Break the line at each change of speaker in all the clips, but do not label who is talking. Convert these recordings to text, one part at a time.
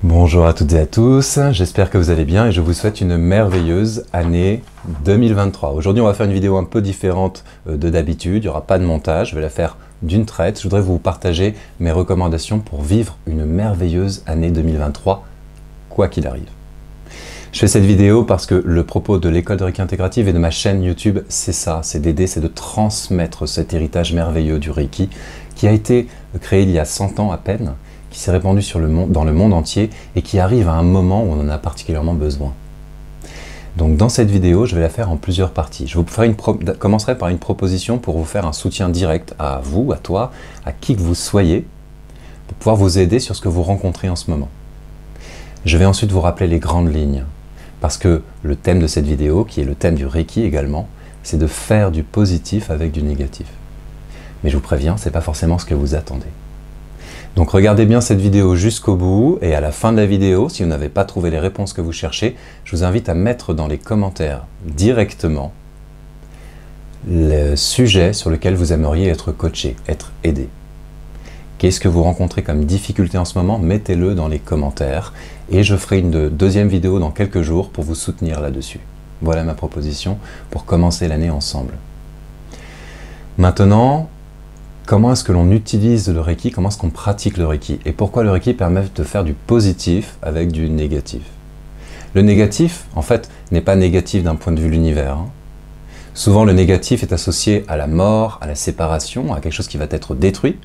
Bonjour à toutes et à tous, j'espère que vous allez bien et je vous souhaite une merveilleuse année 2023. Aujourd'hui on va faire une vidéo un peu différente de d'habitude, il n'y aura pas de montage, je vais la faire d'une traite. Je voudrais vous partager mes recommandations pour vivre une merveilleuse année 2023, quoi qu'il arrive. Je fais cette vidéo parce que le propos de l'école de Reiki Intégrative et de ma chaîne YouTube, c'est ça, c'est d'aider, c'est de transmettre cet héritage merveilleux du Reiki qui a été créé il y a 100 ans à peine, qui s'est répandu dans le monde entier et qui arrive à un moment où on en a particulièrement besoin. Donc dans cette vidéo, je vais la faire en plusieurs parties. Je commencerai par une proposition pour vous faire un soutien direct à vous, à toi, à qui que vous soyez, pour pouvoir vous aider sur ce que vous rencontrez en ce moment. Je vais ensuite vous rappeler les grandes lignes, parce que le thème de cette vidéo, qui est le thème du Reiki également, c'est de faire du positif avec du négatif. Mais je vous préviens, ce n'est pas forcément ce que vous attendez. Donc regardez bien cette vidéo jusqu'au bout et à la fin de la vidéo, si vous n'avez pas trouvé les réponses que vous cherchez, je vous invite à mettre dans les commentaires directement le sujet sur lequel vous aimeriez être coaché, être aidé. Qu'est-ce que vous rencontrez comme difficulté en ce moment? Mettez-le dans les commentaires et je ferai une deuxième vidéo dans quelques jours pour vous soutenir là-dessus. Voilà ma proposition pour commencer l'année ensemble. Maintenant, comment est-ce que l'on utilise le Reiki? Comment est-ce qu'on pratique le Reiki? Et pourquoi le Reiki permet de faire du positif avec du négatif? Le négatif, en fait, n'est pas négatif d'un point de vue de l'univers. Souvent, le négatif est associé à la mort, à la séparation, à quelque chose qui va être détruit.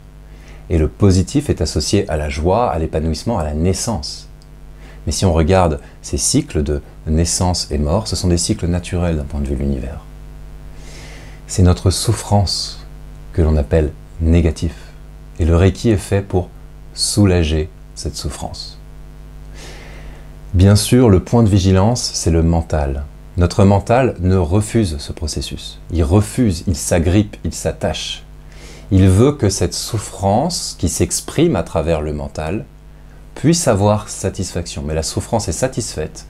Et le positif est associé à la joie, à l'épanouissement, à la naissance. Mais si on regarde ces cycles de naissance et mort, ce sont des cycles naturels d'un point de vue de l'univers. C'est notre souffrance que l'on appelle négatif. Et le Reiki est fait pour soulager cette souffrance. Bien sûr, le point de vigilance, c'est le mental. Notre mental ne refuse ce processus. Il refuse, il s'agrippe, il s'attache. Il veut que cette souffrance qui s'exprime à travers le mental puisse avoir satisfaction. Mais la souffrance est satisfaite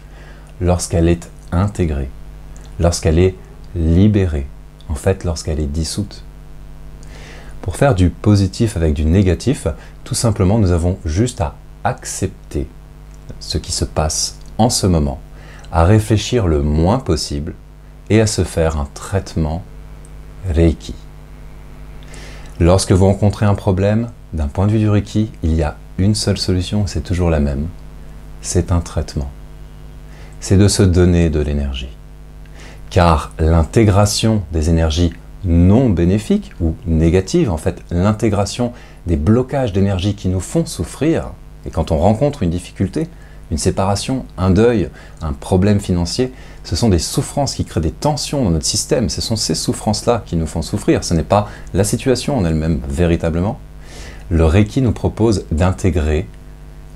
lorsqu'elle est intégrée, lorsqu'elle est libérée, en fait lorsqu'elle est dissoute. Pour faire du positif avec du négatif, tout simplement, nous avons juste à accepter ce qui se passe en ce moment, à réfléchir le moins possible et à se faire un traitement Reiki. Lorsque vous rencontrez un problème, d'un point de vue du Reiki, il y a une seule solution, c'est toujours la même. C'est un traitement. C'est de se donner de l'énergie. Car l'intégration des énergies non bénéfiques ou négatives, en fait, l'intégration des blocages d'énergie qui nous font souffrir, et quand on rencontre une difficulté, une séparation, un deuil, un problème financier, ce sont des souffrances qui créent des tensions dans notre système, ce sont ces souffrances-là qui nous font souffrir, ce n'est pas la situation en elle-même véritablement. Le Reiki nous propose d'intégrer,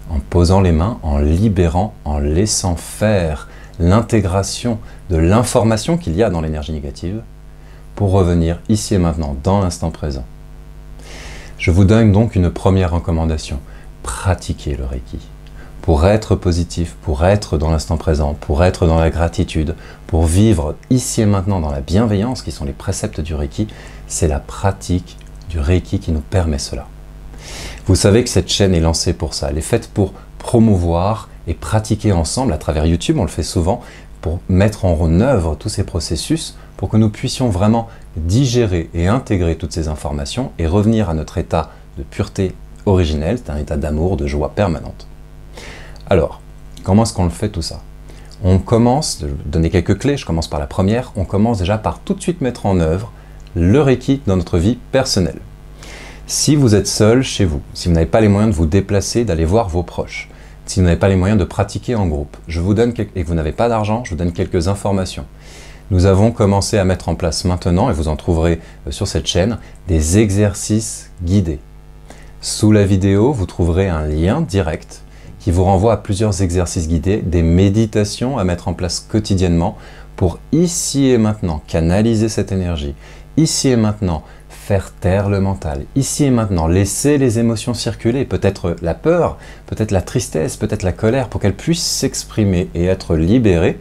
en posant les mains, en libérant, en laissant faire l'intégration de l'information qu'il y a dans l'énergie négative, pour revenir ici et maintenant, dans l'instant présent. Je vous donne donc une première recommandation. Pratiquez le Reiki. Pour être positif, pour être dans l'instant présent, pour être dans la gratitude, pour vivre ici et maintenant dans la bienveillance, qui sont les préceptes du Reiki, c'est la pratique du Reiki qui nous permet cela. Vous savez que cette chaîne est lancée pour ça. Elle est faite pour promouvoir et pratiquer ensemble, à travers YouTube, on le fait souvent, pour mettre en œuvre tous ces processus, pour que nous puissions vraiment digérer et intégrer toutes ces informations et revenir à notre état de pureté originelle, c'est un état d'amour, de joie permanente. Alors, comment est-ce qu'on le fait tout ça? On commence, je vais donner quelques clés, je commence par la première, on commence déjà par tout de suite mettre en œuvre le Reiki dans notre vie personnelle. Si vous êtes seul chez vous, si vous n'avez pas les moyens de vous déplacer, d'aller voir vos proches, si vous n'avez pas les moyens de pratiquer en groupe, et que vous n'avez pas d'argent, je vous donne quelques informations. Nous avons commencé à mettre en place maintenant, et vous en trouverez sur cette chaîne, des exercices guidés. Sous la vidéo, vous trouverez un lien direct qui vous renvoie à plusieurs exercices guidés, des méditations à mettre en place quotidiennement pour ici et maintenant canaliser cette énergie, ici et maintenant faire taire le mental, ici et maintenant laisser les émotions circuler, peut-être la peur, peut-être la tristesse, peut-être la colère, pour qu'elles puissent s'exprimer et être libérées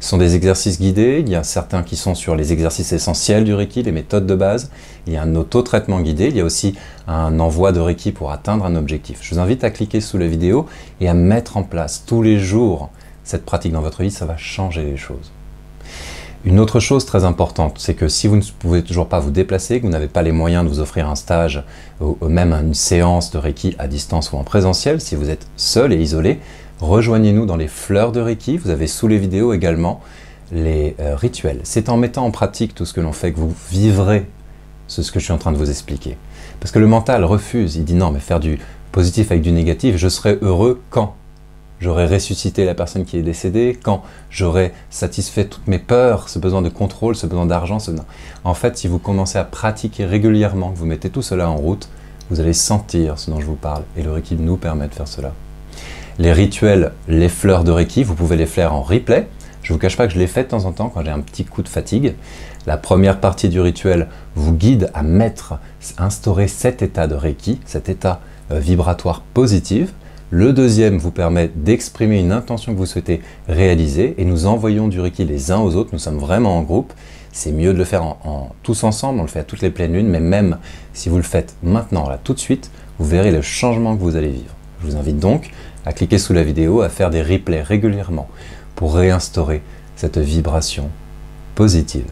Ce sont des exercices guidés, il y a certains qui sont sur les exercices essentiels du Reiki, les méthodes de base, il y a un auto-traitement guidé, il y a aussi un envoi de Reiki pour atteindre un objectif. Je vous invite à cliquer sous la vidéo et à mettre en place tous les jours cette pratique dans votre vie, ça va changer les choses. Une autre chose très importante, c'est que si vous ne pouvez toujours pas vous déplacer, que vous n'avez pas les moyens de vous offrir un stage ou même une séance de Reiki à distance ou en présentiel, si vous êtes seul et isolé, rejoignez-nous dans les fleurs de Reiki. Vous avez sous les vidéos également les rituels. C'est en mettant en pratique tout ce que l'on fait que vous vivrez ce que je suis en train de vous expliquer. Parce que le mental refuse, il dit non, mais faire du positif avec du négatif, je serai heureux quand j'aurai ressuscité la personne qui est décédée, quand j'aurai satisfait toutes mes peurs, ce besoin de contrôle, ce besoin d'argent. En fait, si vous commencez à pratiquer régulièrement, que vous mettez tout cela en route, vous allez sentir ce dont je vous parle. Et le Reiki nous permet de faire cela. Les rituels, les fleurs de Reiki, vous pouvez les faire en replay. Je ne vous cache pas que je les fais de temps en temps quand j'ai un petit coup de fatigue. La première partie du rituel vous guide à instaurer cet état de Reiki, cet état vibratoire positif. Le deuxième vous permet d'exprimer une intention que vous souhaitez réaliser et nous envoyons du Reiki les uns aux autres. Nous sommes vraiment en groupe. C'est mieux de le faire tous ensemble. On le fait à toutes les pleines lunes, mais même si vous le faites maintenant, là, tout de suite, vous verrez le changement que vous allez vivre. Je vous invite donc à cliquer sous la vidéo, à faire des replays régulièrement pour réinstaurer cette vibration positive.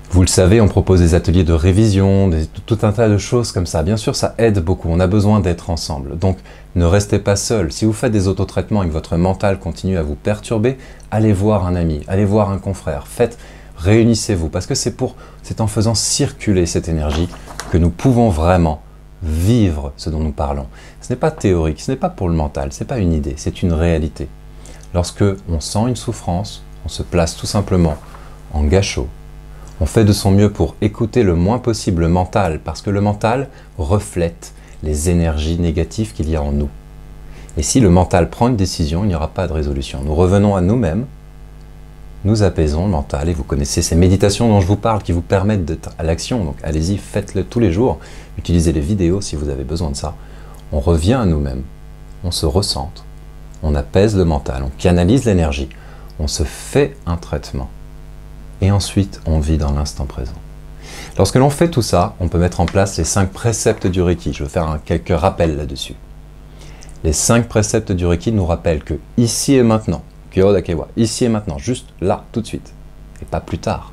Vous le savez, on propose des ateliers de révision, tout un tas de choses comme ça. Bien sûr, ça aide beaucoup, on a besoin d'être ensemble. Donc, ne restez pas seul. Si vous faites des autotraitements et que votre mental continue à vous perturber, allez voir un ami, allez voir un confrère. Réunissez-vous, parce que c'est en faisant circuler cette énergie que nous pouvons vraiment vivre ce dont nous parlons. Ce n'est pas théorique, ce n'est pas pour le mental, ce n'est pas une idée, c'est une réalité. Lorsque on sent une souffrance, on se place tout simplement en gâchot. On fait de son mieux pour écouter le moins possible le mental, parce que le mental reflète les énergies négatives qu'il y a en nous. Et si le mental prend une décision, il n'y aura pas de résolution. Nous revenons à nous-mêmes, nous apaisons le mental, et vous connaissez ces méditations dont je vous parle qui vous permettent d'être à l'action. Donc allez-y, faites-le tous les jours. Utilisez les vidéos si vous avez besoin de ça. On revient à nous-mêmes, on se recentre, on apaise le mental, on canalise l'énergie, on se fait un traitement. Et ensuite, on vit dans l'instant présent. Lorsque l'on fait tout ça, on peut mettre en place les 5 préceptes du Reiki. Je vais faire quelques rappels là-dessus. Les 5 préceptes du Reiki nous rappellent que ici et maintenant, Kyo Dakewa, ici et maintenant, juste là, tout de suite, et pas plus tard,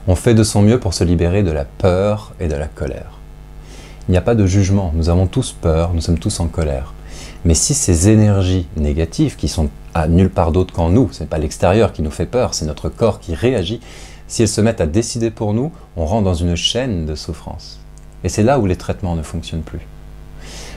on fait de son mieux pour se libérer de la peur et de la colère. Il n'y a pas de jugement, nous avons tous peur, nous sommes tous en colère. Mais si ces énergies négatives, qui sont à nulle part d'autre qu'en nous, ce n'est pas l'extérieur qui nous fait peur, c'est notre corps qui réagit, si elles se mettent à décider pour nous, on rentre dans une chaîne de souffrance. Et c'est là où les traitements ne fonctionnent plus.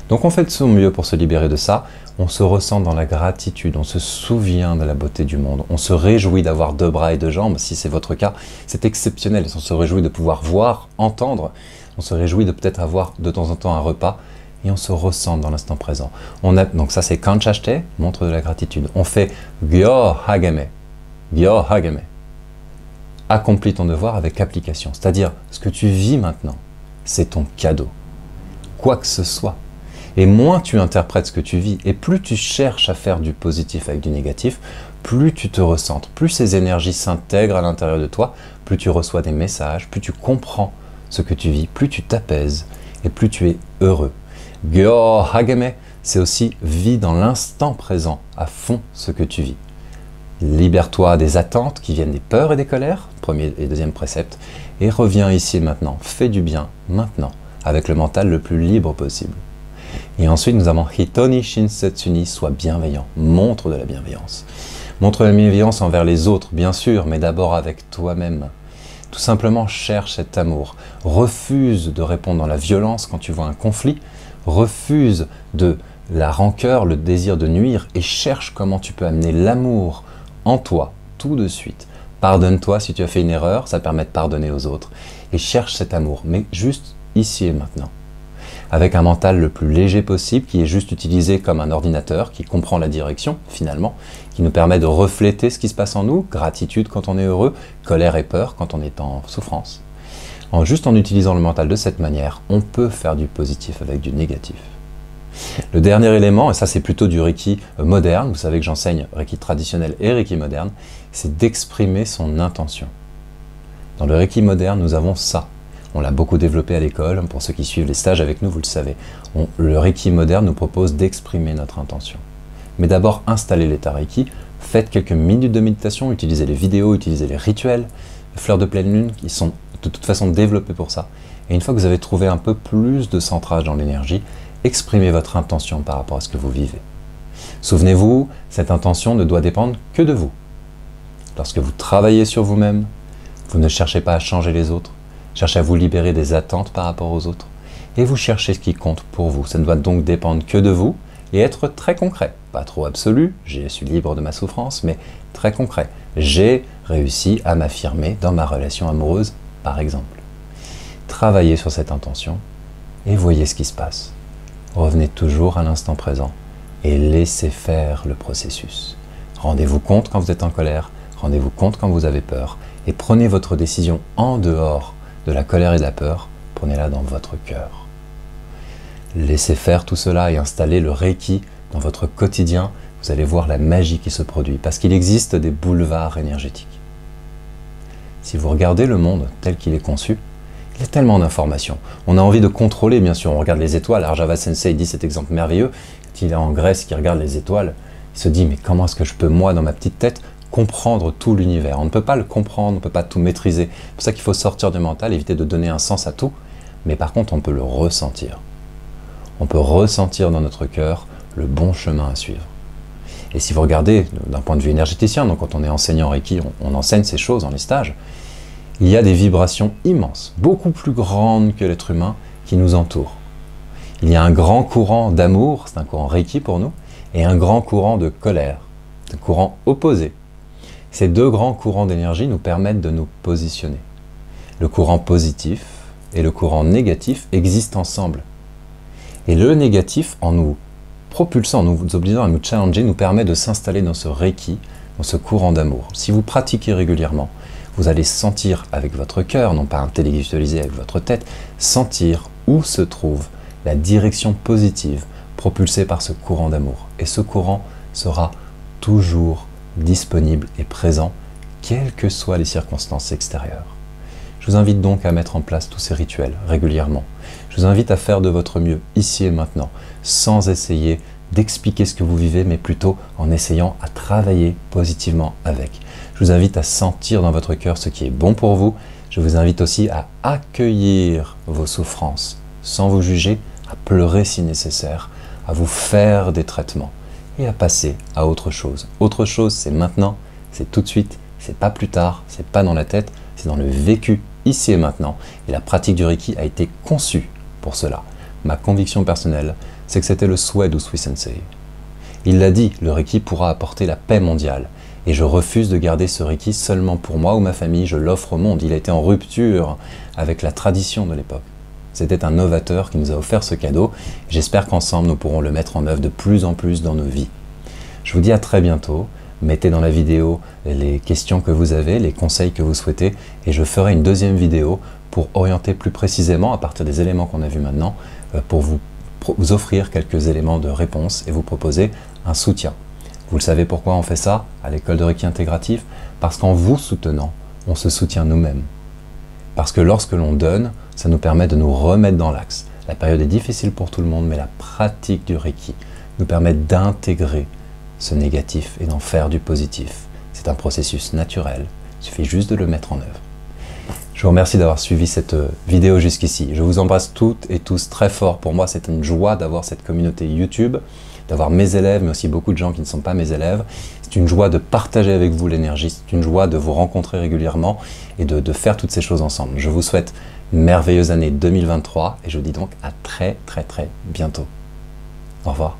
Donc on fait de son mieux pour se libérer de ça, on se ressent dans la gratitude, on se souvient de la beauté du monde, on se réjouit d'avoir 2 bras et 2 jambes, si c'est votre cas, c'est exceptionnel, on se réjouit de pouvoir voir, entendre, on se réjouit de peut-être avoir de temps en temps un repas, et on se ressent dans l'instant présent. Donc ça c'est Kanchashite, montre de la gratitude. On fait Gyo Hagame. Gyo Hagame. Accomplis ton devoir avec application. C'est-à-dire, ce que tu vis maintenant, c'est ton cadeau. Quoi que ce soit. Et moins tu interprètes ce que tu vis, et plus tu cherches à faire du positif avec du négatif, plus tu te recentres, plus ces énergies s'intègrent à l'intérieur de toi, plus tu reçois des messages, plus tu comprends ce que tu vis, plus tu t'apaises, et plus tu es heureux. Gyo Hagame, c'est aussi vis dans l'instant présent, à fond ce que tu vis. Libère-toi des attentes qui viennent des peurs et des colères, premier et deuxième précepte, et reviens ici et maintenant. Fais du bien maintenant, avec le mental le plus libre possible. Et ensuite, nous avons Hitoni Shinsetsuni, sois bienveillant, montre de la bienveillance. Montre de la bienveillance envers les autres, bien sûr, mais d'abord avec toi-même. Tout simplement, cherche cet amour. Refuse de répondre dans la violence quand tu vois un conflit. Refuse de la rancœur, le désir de nuire, et cherche comment tu peux amener l'amour en toi, tout de suite. Pardonne-toi si tu as fait une erreur, ça permet de pardonner aux autres. Et cherche cet amour, mais juste ici et maintenant. Avec un mental le plus léger possible, qui est juste utilisé comme un ordinateur, qui comprend la direction, finalement, qui nous permet de refléter ce qui se passe en nous, gratitude quand on est heureux, colère et peur quand on est en souffrance. Juste en utilisant le mental de cette manière, on peut faire du positif avec du négatif. Le dernier élément, et ça c'est plutôt du Reiki moderne, vous savez que j'enseigne Reiki traditionnel et Reiki moderne, c'est d'exprimer son intention. Dans le Reiki moderne, nous avons ça. On l'a beaucoup développé à l'école, pour ceux qui suivent les stages avec nous, vous le savez. Le Reiki moderne nous propose d'exprimer notre intention. Mais d'abord, installez l'état Reiki, faites quelques minutes de méditation, utilisez les vidéos, utilisez les rituels, les fleurs de pleine lune, qui sont de toute façon développés pour ça. Et une fois que vous avez trouvé un peu plus de centrage dans l'énergie, exprimez votre intention par rapport à ce que vous vivez. Souvenez-vous, cette intention ne doit dépendre que de vous. Lorsque vous travaillez sur vous-même, vous ne cherchez pas à changer les autres, cherchez à vous libérer des attentes par rapport aux autres, et vous cherchez ce qui compte pour vous. Ça ne doit donc dépendre que de vous, et être très concret. Pas trop absolu, je suis libre de ma souffrance, mais très concret. J'ai réussi à m'affirmer dans ma relation amoureuse, par exemple. Travaillez sur cette intention, et voyez ce qui se passe. Revenez toujours à l'instant présent, et laissez faire le processus. Rendez-vous compte quand vous êtes en colère, rendez-vous compte quand vous avez peur, et prenez votre décision en dehors de la colère et de la peur, prenez-la dans votre cœur. Laissez faire tout cela et installez le Reiki dans votre quotidien, vous allez voir la magie qui se produit, parce qu'il existe des boulevards énergétiques. Si vous regardez le monde tel qu'il est conçu, il y a tellement d'informations. On a envie de contrôler, bien sûr, on regarde les étoiles. Arjava Sensei dit cet exemple merveilleux, il est en Grèce, qui regarde les étoiles, il se dit, mais comment est-ce que je peux, moi, dans ma petite tête, comprendre tout l'univers? On ne peut pas le comprendre, on ne peut pas tout maîtriser. C'est pour ça qu'il faut sortir du mental, éviter de donner un sens à tout, mais par contre, on peut le ressentir. On peut ressentir dans notre cœur le bon chemin à suivre. Et si vous regardez d'un point de vue énergéticien, donc quand on est enseignant Reiki, on enseigne ces choses dans les stages, il y a des vibrations immenses, beaucoup plus grandes que l'être humain, qui nous entourent. Il y a un grand courant d'amour, c'est un courant Reiki pour nous, et un grand courant de colère, un courant opposé. Ces deux grands courants d'énergie nous permettent de nous positionner. Le courant positif et le courant négatif existent ensemble. Et le négatif, en nous propulsant, en nous obligeant à nous challenger, nous permet de s'installer dans ce Reiki, dans ce courant d'amour. Si vous pratiquez régulièrement, vous allez sentir avec votre cœur, non pas intellectualiser avec votre tête, sentir où se trouve la direction positive propulsée par ce courant d'amour. Et ce courant sera toujours disponible et présent, quelles que soient les circonstances extérieures. Je vous invite donc à mettre en place tous ces rituels régulièrement. Je vous invite à faire de votre mieux, ici et maintenant, sans essayer d'expliquer ce que vous vivez, mais plutôt en essayant à travailler positivement avec. Je vous invite à sentir dans votre cœur ce qui est bon pour vous. Je vous invite aussi à accueillir vos souffrances, sans vous juger, à pleurer si nécessaire, à vous faire des traitements et à passer à autre chose. Autre chose, c'est maintenant, c'est tout de suite, c'est pas plus tard, c'est pas dans la tête, c'est dans le vécu, ici et maintenant. Et la pratique du Reiki a été conçue pour cela. Ma conviction personnelle, c'est que c'était le souhait d'Usui Sensei. Il l'a dit, le Reiki pourra apporter la paix mondiale. Et je refuse de garder ce Reiki seulement pour moi ou ma famille, je l'offre au monde. Il a été en rupture avec la tradition de l'époque. C'était un novateur qui nous a offert ce cadeau. J'espère qu'ensemble, nous pourrons le mettre en œuvre de plus en plus dans nos vies. Je vous dis à très bientôt. Mettez dans la vidéo les questions que vous avez, les conseils que vous souhaitez, et je ferai une deuxième vidéo pour orienter plus précisément, à partir des éléments qu'on a vus maintenant, pour vous offrir quelques éléments de réponse et vous proposer un soutien. Vous le savez pourquoi on fait ça à l'école de Reiki intégratif? Parce qu'en vous soutenant, on se soutient nous-mêmes. Parce que lorsque l'on donne, ça nous permet de nous remettre dans l'axe. La période est difficile pour tout le monde, mais la pratique du Reiki nous permet d'intégrer ce négatif et d'en faire du positif. C'est un processus naturel, il suffit juste de le mettre en œuvre. Je vous remercie d'avoir suivi cette vidéo jusqu'ici. Je vous embrasse toutes et tous très fort. Pour moi, c'est une joie d'avoir cette communauté YouTube, d'avoir mes élèves, mais aussi beaucoup de gens qui ne sont pas mes élèves. C'est une joie de partager avec vous l'énergie, c'est une joie de vous rencontrer régulièrement et de faire toutes ces choses ensemble. Je vous souhaite une merveilleuse année 2023 et je vous dis donc à très bientôt. Au revoir.